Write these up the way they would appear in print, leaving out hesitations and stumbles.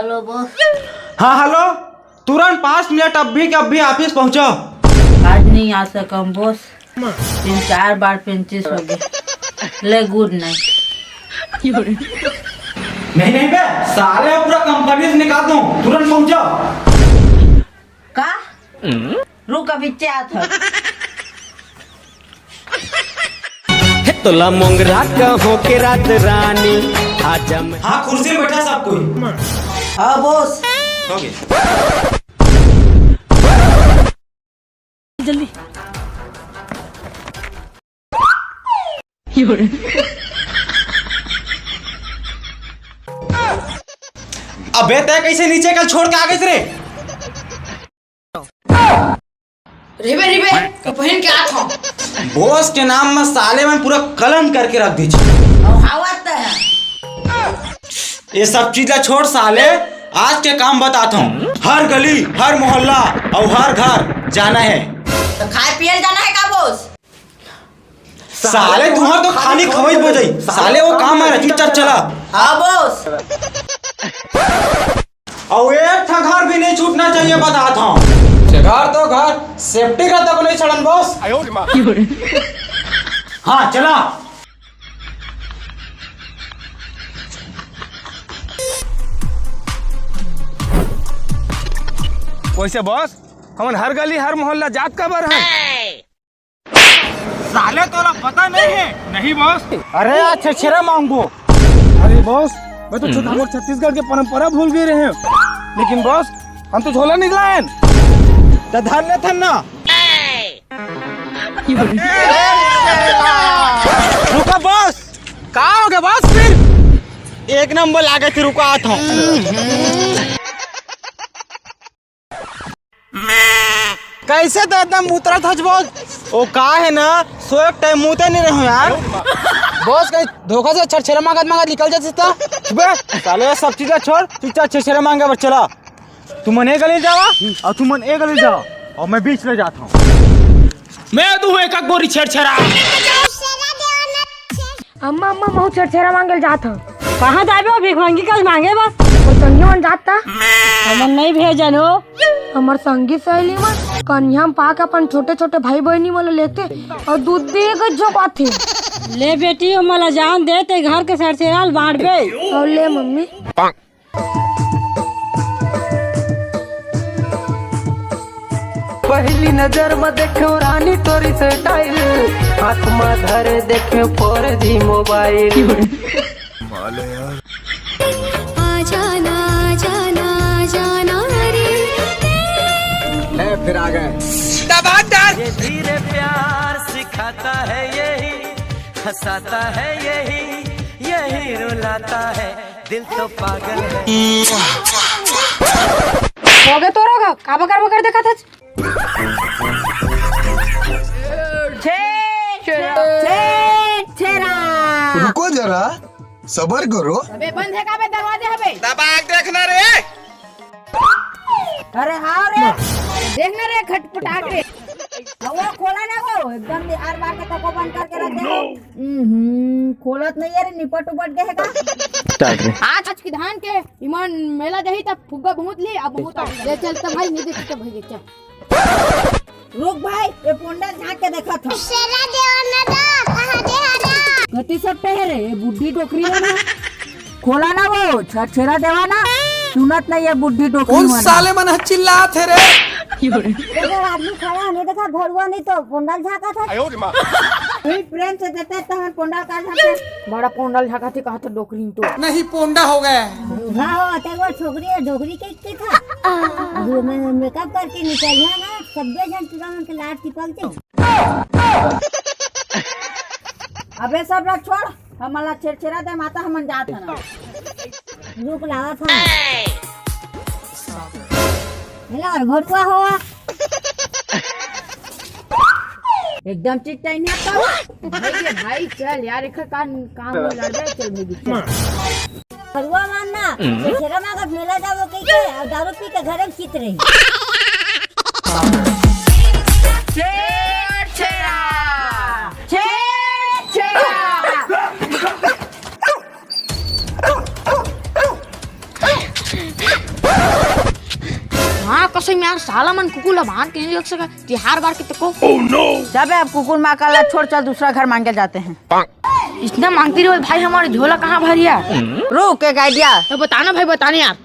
Hello boss. हाँ hello, तुरंत 5 minute अभी के अभी ऑफिस पहुंचो। आज नहीं आ सका बॉस, 3-4 बार पेंचिस हो गए। ले गुड नाइट। नहीं नहीं बे, साले पूरा कंपनी से निकाल दूं, तुरंत पहुंचो। का रुक अभी क्या था। तोला मोंगरा कहो के रात रानी आज हम। हाँ कुर्सी में बैठा सब कोई। हाँ बॉस। हो गया। जल्दी। अबे तय कैसे नीचे कल छोड़ के आ गई रे? रिबे रिबे तो पहन के आ था। बॉस के नाम में साले में पूरा कलंक करके रख दीजिए। और हवा तो है। ये सब चीज़ छोड़ साले, आज के काम बताता हूँ। हर गली, हर मोहल्ला और हर घर जाना है। तो खाए पिए जाना है का बॉस? साले तुम्हारा तो खाली खवज बजाई। साले वो काम है, चुपचाप चला। हाँ बॉस। और एक था घर भी नहीं छूटना चाहिए बताता हूँ। घर तो घर, सेफ्टी का तो नहीं छड़न बॉस। हाँ चला। वैसे बॉस, हमन हर गली हर मोहल्ला जात का बर है। साले तोला पता नहीं है? नहीं बॉस। अरे अच्छा छेरा मांगो। अरे बॉस, मैं तो छोटा मोटा छत्तीसगढ़ के परंपरा भूल गए रहे हैं। लेकिन बॉस, हम तो झोला निकला है। तो धर ले था ना। रुका बॉस। कहाँ हो गया बॉस फिर? एक नंबर लागे थी, रुका आता हूँ। कैसे तो एकदम उतरा था बॉस। वो का है ना, सो एक टाइम मुँहते नहीं रहो यार। बॉस कहीं धोखा से छरछरा मांगत निकल जाती था। बे साले सब चीज़ छोड़, चुपचाप छेछरे मांगे पर चला। तुम एक गली जावा और तुम एक गली जाओ और मैं बीच में जाता हूँ। मैं तू एक गोरी छरछरा। अम्मा अम्मा बहुत छरछरा मांगल जात हूँ। कहाँ जाबे? भिखमंगी कल मांगे बस। और संगी मन जाता हमन नहीं भेजन हो। हमार संगी सहेली मन कन्या में पाक अपन छोटे छोटे भाई बहनी मन लेते और दूध दे के झोपाते। ले बेटी मला जान दे ते घर के सरसेराल बांट बे। और ले मम्मी। पहली नजर में देखो रानी तोरी स्टाइल, हाथ में धरे देखो 4G मोबाइल। आजाना जाना जाना रे। फिर आ गए। ये धीरे प्यार सिखाता है यही, हंसाता है यही, यही रुलाता है, दिल तो पागल है। हो गए तो रोगा का बकर देखा था। रुको जरा, सबर करो। अबे बंद है का बे दरवाजे हबे। दबाक देखना रे। अरे हाँ रे, देखना रे खटपटाक रे। वो खोला ना, वो एकदम हर बार का तको बंद करके रख दे। खोलत नहीं है रे, निपट उपट गए का। आज की धान के ईमान मेला जही तब फुग्गा बहुत ली। अब बहुत ले चलता भाई, नहीं देखते भाई चल। रुक भाई, ये पोंडा झांक के देखा था। गति सब पे है रे, ये बुढ़ी टोकरी है ना। खोला ना वो छेरा देवा ना, सुनत नहीं है बुढ़ी टोकरी। कौन साले मन चिल्ला थे रे? देखो आदमी खड़ा नहीं देखा, घरुआ नहीं तो पोंडल झाका था। प्रेम से देते तो हम पोंडल का झाका। बड़ा पोंडल झाका थी, कहा तो डोकरी तो नहीं पोंडा हो गया। हाँ वो छोकरी है, डोकरी के था। अभी मैं मेकअप करके निकल गया ना, सबे जन पूरा मन के लाट टिपलते। अबे सब लोग छोड़, हमारा छेड़छेड़ा दे माता हमन जात है ना। रुक लावा था। हेलो घोटुआ हुआ एकदम चिट्टा नहीं आता। भाई भाई चल यार, एक काम लड़ चल मेरी फरुआ मानना छेड़ा मांगा मेला जाओ कहीं के और दारू पी के घर में चित रही। से मैं साला मन कुकुर ला बांध के नहीं रख सका तिहार बार के तको। जब अब कुकुर माँ का ला छोड़, चल दूसरा घर मांगे जाते हैं। इतना मांगती रहो भाई, हमारे झोला कहाँ भरिया? रुक एक आइडिया। तो बताना भाई, बताने यार।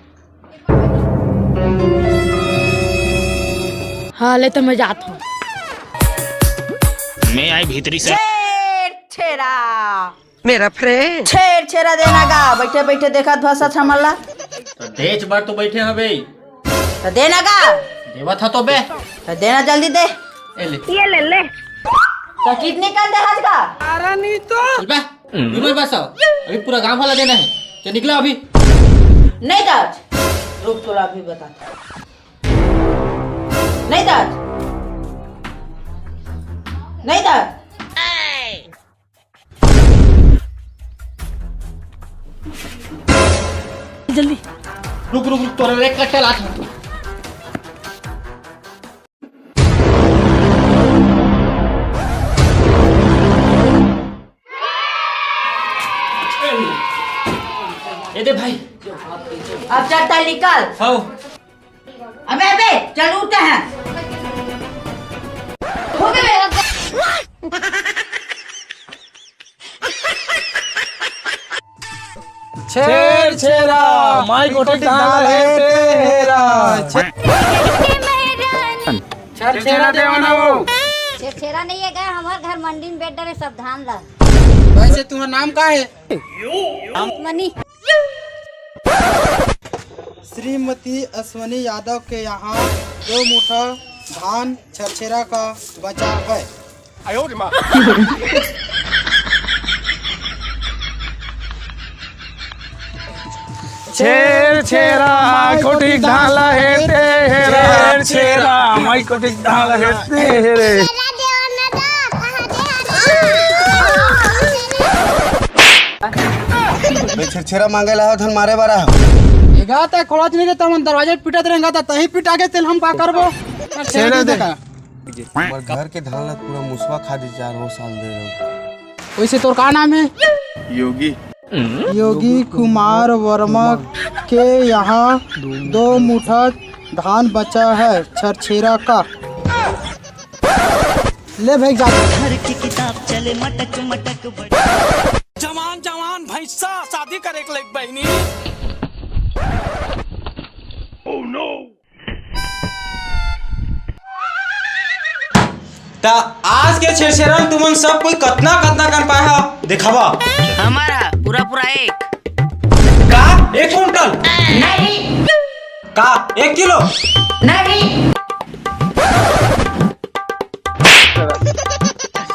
हाँ ले तो मैं जाता हूँ। मैं आई भीतरी से छेरा मेरा फ्रेंड छेरा देना का बैठे बैठे देखा भाषा छमला तो देच बार तो बैठे हैं बे, तो देना का देवा था तो बे, तो देना जल्दी दे। ये ले ले। तो कितने का दे आज का? चल बे, इधर बस आओ, अभी पूरा गांव वाला देना है। चल निकला अभी। नहीं दाज, रुक थोड़ा अभी बता। नहीं दाज, नहीं दाज। जल्दी रुक रुक रुक, तोरे एक कट्टा लात है। ये दे भाई। अब चलता निकल। हाँ अबे अबे चल उठते हैं। हो गए। छेर छेरा माई कोठी डाल है तेरा। छेर छेरा देवाना वो। छेरा नहीं है क्या? हमारे घर मंडी में बैठ डरे सावधान ला। वैसे तुम्हारा नाम का है? मनी। श्रीमती अश्वनी यादव के यहाँ 2 मुठा धान छरछेरा का बचा है। छेर छेरा माई कोठी डाल है तेरा। छेर छेरा माई कोठी डाल है तेरे। छेरा मांगे ला धन मारे बारा गाता खोलत नहीं देता मन दरवाजे पिटत रहेगा ता तही पिटा के तेल हम का करबो। छेरा देखा हमारे घर के धान ला पूरा मुसवा खा दी 4 साल दे रहे। वैसे तोर का नाम है? योगी योगी कुमार वर्मा के यहाँ 2 मुठा धान बचा है छरछेरा का। ले भाई जा। घर की किताब चले मटक मटक। जवान जवान भैंसा शादी करे के लायक बहनी। ता आज के छेरछेरा में तुमन सब कोई कतना कतना कर पाए हो दिखावा। हमारा पूरा पूरा एक। का 1 कुंटल? नहीं का 1 किलो? नहीं।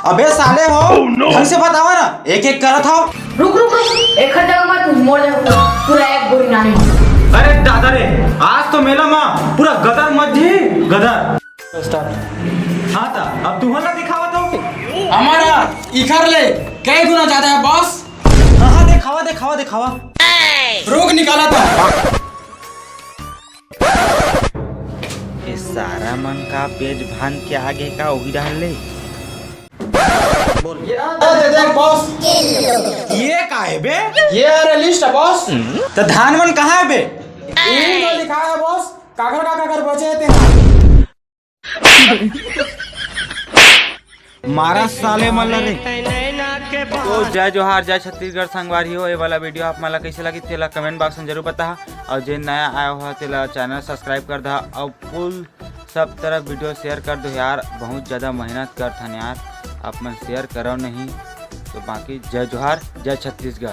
अबे साले हो, ढंग से बतावा ना, एक एक करत हो। रुक रुक रुक, एक खड्डा मत मोड़ जा पूरा एक बोरी नानी। अरे दादा रे, आज तो मेला माँ पूरा गदर मत जी गदर। हाँ ता अब तू ना दिखावा तो हमारा इखर ले कई गुना ज्यादा है बॉस। हाँ दिखावा दिखावा दिखावा। रोग निकाला था। ये सारा मन का पेज भान के आगे का वही डाल ले। देख बॉस, ये का है बे? ये अरे लिस्ट है बॉस। तो धान मन कहाँ है बे? इन तो लिखा है बॉस, काकर बचे थे। मारा साले मल्ला रे। तो जय जोहार जय छत्तीसगढ़ संगवारी हो। ये वाला वीडियो आप मला कैसे लगी तेला कमेंट बॉक्स में जरूर बता। और जो नया आया हुआ तेला चैनल सब्सक्राइब कर दा और फुल सब तरफ वीडियो शेयर कर दो यार। बहुत ज़्यादा मेहनत कर था यार, आप मन शेयर करो नहीं तो बाकी जय जोहार जय छत्तीसगढ़।